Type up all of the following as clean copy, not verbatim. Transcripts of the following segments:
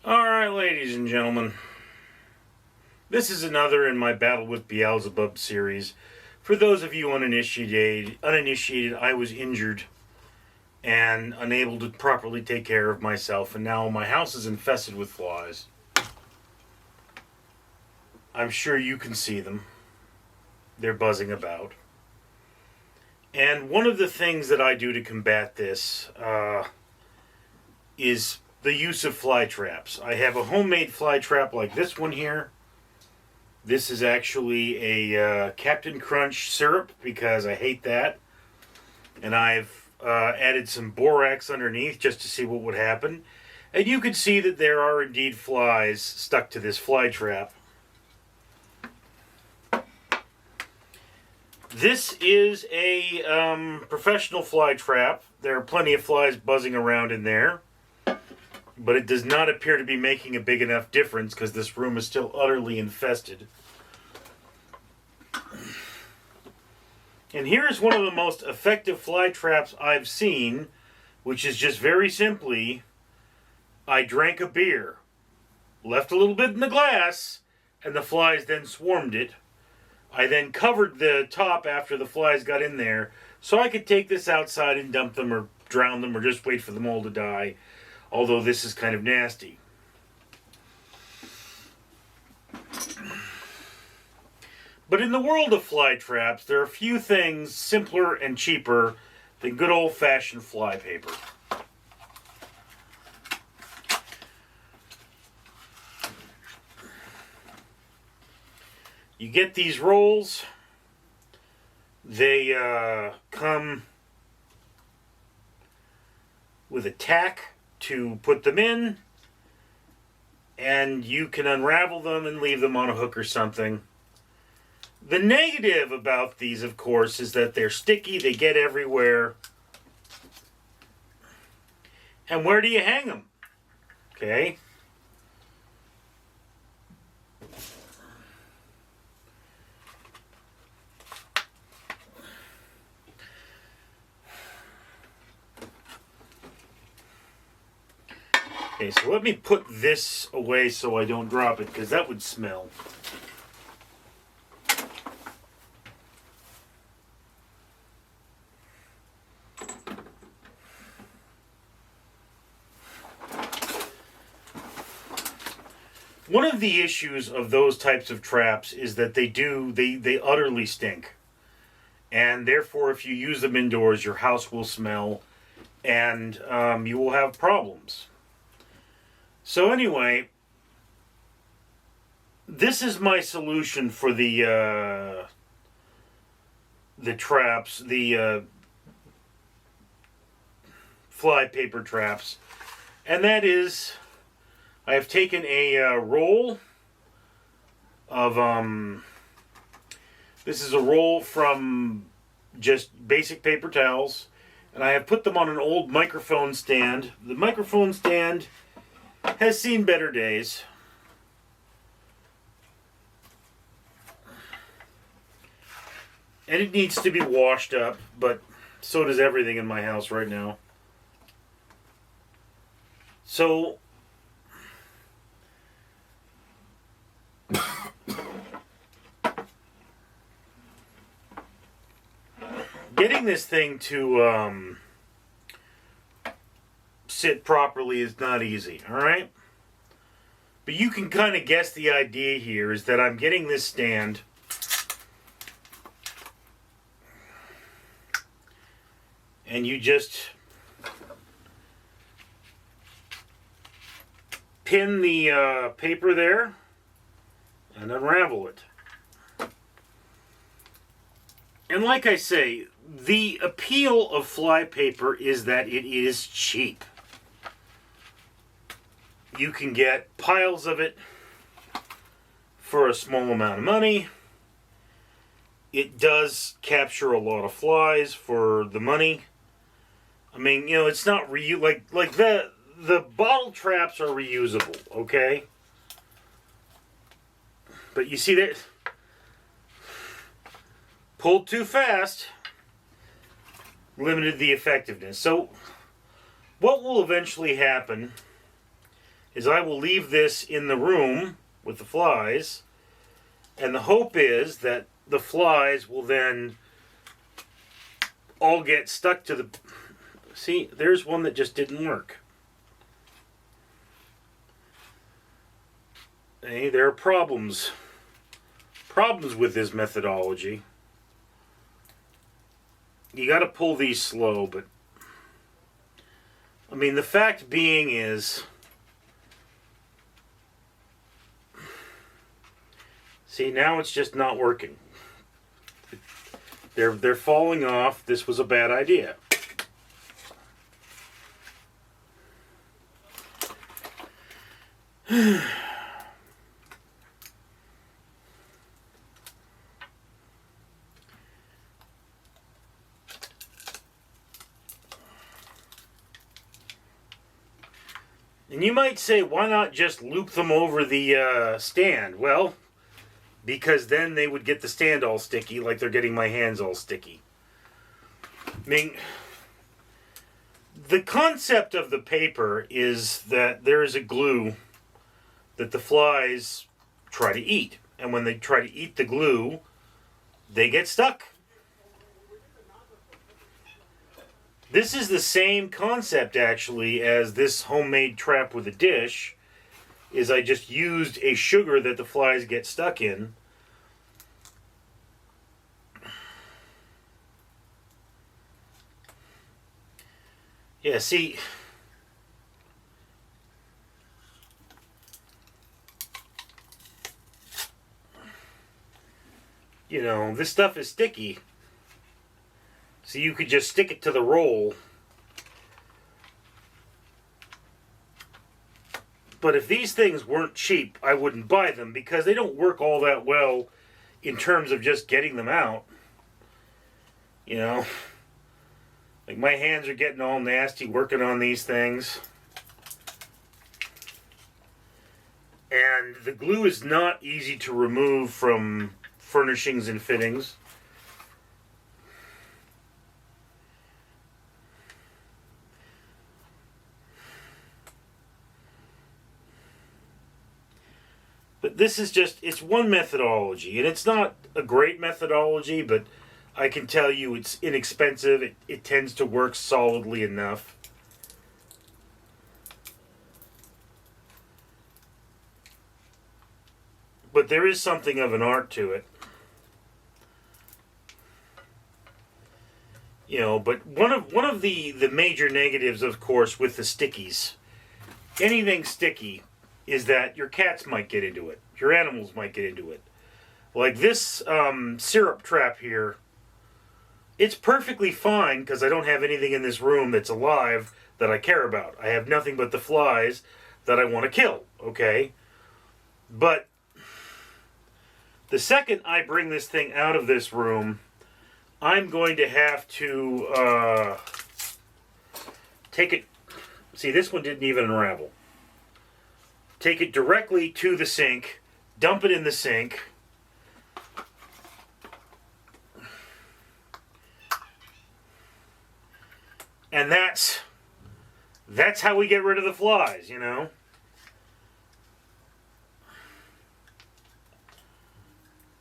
Alright, ladies and gentlemen, this is another in my Battle with Beelzebub series. For those of you uninitiated, I was injured and unable to properly take care of myself, and now my house is infested with flies. I'm sure you can see them. They're buzzing about. And one of the things that I do to combat this is the use of fly traps. I have a homemade fly trap like this one here. This is actually a Captain Crunch syrup because I hate that. And I've added some borax underneath just to see what would happen. And you can see that there are indeed flies stuck to this fly trap. This is a professional fly trap. There are plenty of flies buzzing around in there. But it does not appear to be making a big enough difference because this room is still utterly infested. And here's one of the most effective fly traps I've seen, which is just very simply, I drank a beer, left a little bit in the glass, and the flies then swarmed it. I then covered the top after the flies got in there, so I could take this outside and dump them or drown them or just wait for them all to die. Although this is kind of nasty. But in the world of fly traps, there are a few things simpler and cheaper than good old-fashioned fly paper. You get these rolls. They come with a tack to put them in, and you can unravel them and leave them on a hook or something. The negative about these, of course, is that they're sticky, they get everywhere. And where do you hang them? Okay. Okay, so let me put this away so I don't drop it, because that would smell. One of the issues of those types of traps is that they utterly stink. And therefore, if you use them indoors, your house will smell, and you will have problems. So anyway, this is my solution for the traps, the fly paper traps, and that is, I have taken a roll of this is a roll from just basic paper towels, and I have put them on an old microphone stand. The microphone stand has seen better days. And it needs to be washed up, but so does everything in my house right now. So getting this thing to sit properly is not easy, alright? But you can kind of guess the idea here is that I'm getting this stand and you just pin the paper there and unravel it. And like I say, the appeal of fly paper is that it is cheap. You can get piles of it for a small amount of money. It does capture a lot of flies for the money. I mean, you know, it's not like the bottle traps are reusable, okay? But you see that pulled too fast, limited the effectiveness. So what will eventually happen is I will leave this in the room with the flies, and the hope is that the flies will then all get stuck to the... See, there's one that just didn't work. Hey, there are problems with this methodology. You got to pull these slow, but I mean, the fact being is, see, now it's just not working. They're falling off. This was a bad idea. And you might say, why not just loop them over the stand? Well, because then they would get the stand all sticky, like they're getting my hands all sticky. I mean, the concept of the paper is that there is a glue that the flies try to eat. And when they try to eat the glue, they get stuck. This is the same concept, actually, as this homemade trap with a dish, is I just used a sugar that the flies get stuck in. Yeah, see, you know, this stuff is sticky. So you could just stick it to the roll. But if these things weren't cheap, I wouldn't buy them because they don't work all that well in terms of just getting them out. You know, like my hands are getting all nasty working on these things. And the glue is not easy to remove from furnishings and fittings. But this is just, it's one methodology, and it's not a great methodology, but I can tell you it's inexpensive. It tends to work solidly enough. But there is something of an art to it. You know, but one of the major negatives, of course, with the stickies, anything sticky, is that your cats might get into it. Your animals might get into it. Like this syrup trap here, it's perfectly fine because I don't have anything in this room that's alive that I care about. I have nothing but the flies that I want to kill, okay? But the second I bring this thing out of this room, I'm going to have to take it... See, this one didn't even unravel. Take it directly to the sink, dump it in the sink, and that's how we get rid of the flies, you know.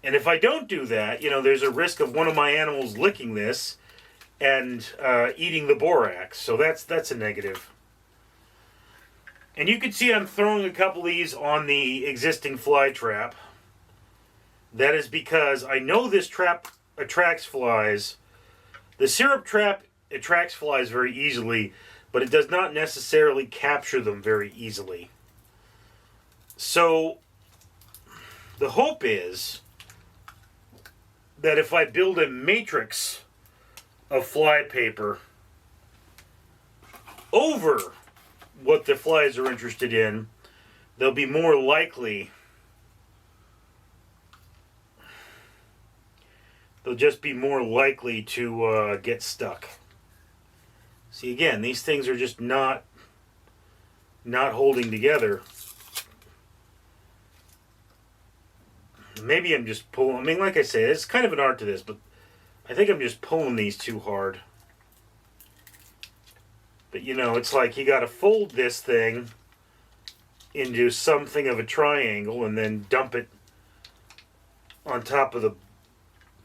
And if I don't do that, you know, there's a risk of one of my animals licking this and eating the borax, so that's a negative. And you can see I'm throwing a couple of these on the existing fly trap. That is because I know this trap attracts flies. The syrup trap attracts flies very easily, but it does not necessarily capture them very easily. So the hope is that if I build a matrix of fly paper over what the flies are interested in, they'll be more likely, they'll just be more likely to get stuck. See, again, these things are just not holding together. Maybe I'm just pulling, I mean, like I said, it's kind of an art to this, but I think I'm just pulling these too hard. But, you know, it's like you got to fold this thing into something of a triangle and then dump it on top of the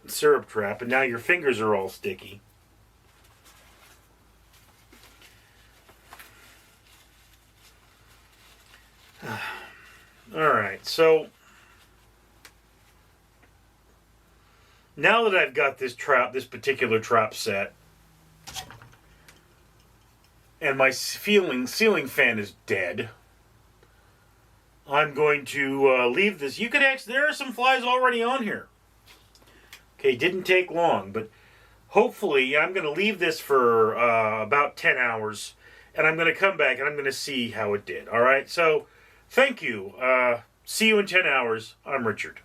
syrup trap, and now your fingers are all sticky. Alright, so now that I've got this particular trap set, and my ceiling fan is dead, I'm going to leave this. You could actually, there are some flies already on here. Okay, didn't take long, but hopefully I'm going to leave this for about 10 hours, and I'm going to come back and I'm going to see how it did. All right, so thank you. See you in 10 hours. I'm Richard.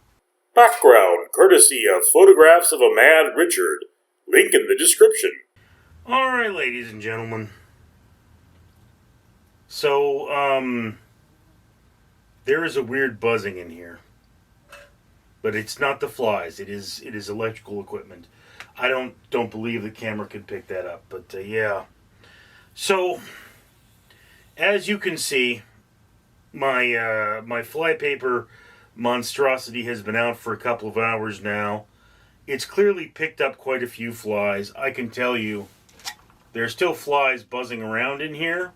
Background courtesy of Photographs of a Mad Richard. Link in the description. All right, ladies and gentlemen. So, there is a weird buzzing in here. But it's not the flies. It is electrical equipment. I don't believe the camera could pick that up. But yeah. So as you can see, my flypaper monstrosity has been out for a couple of hours now. It's clearly picked up quite a few flies. I can tell you, there are still flies buzzing around in here.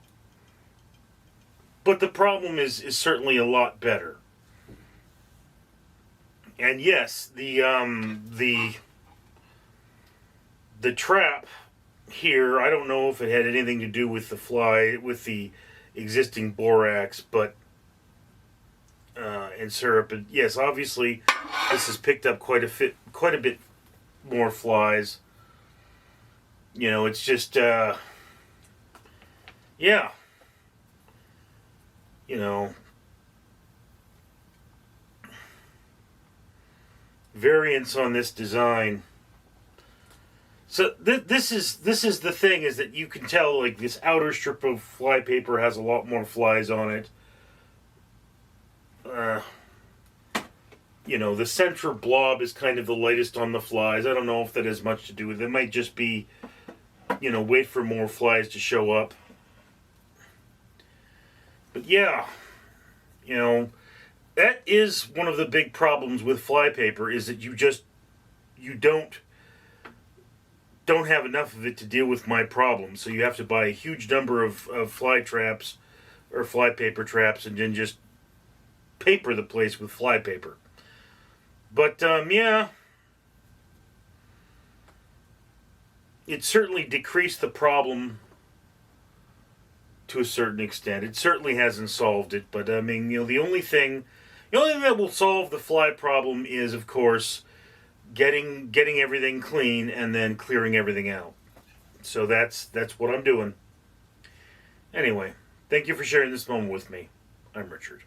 But the problem is certainly a lot better. And yes, the trap here, I don't know if it had anything to do with the existing borax, but and syrup. And yes, obviously, this has picked up quite a bit more flies. You know, it's just yeah. You know, variants on this design. So this is the thing, is that you can tell, like, this outer strip of flypaper has a lot more flies on it. You know, the center blob is kind of the lightest on the flies. I don't know if that has much to do with it. It might just be, you know, wait for more flies to show up. But yeah, you know, that is one of the big problems with flypaper, is that you don't have enough of it to deal with my problem. So you have to buy a huge number of fly traps or flypaper traps and then just paper the place with flypaper. But yeah, it certainly decreased the problem to a certain extent. It certainly hasn't solved it, but I mean, you know, the only thing that will solve the fly problem is, of course, getting everything clean and then clearing everything out. So that's what I'm doing. Anyway, thank you for sharing this moment with me. I'm Richard.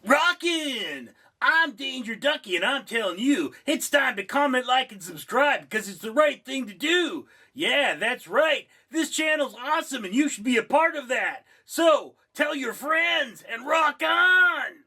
Rockin'! I'm Danger Ducky, and I'm telling you, it's time to comment, like, and subscribe, because it's the right thing to do. Yeah, that's right. This channel's awesome, and you should be a part of that. So, tell your friends, and rock on!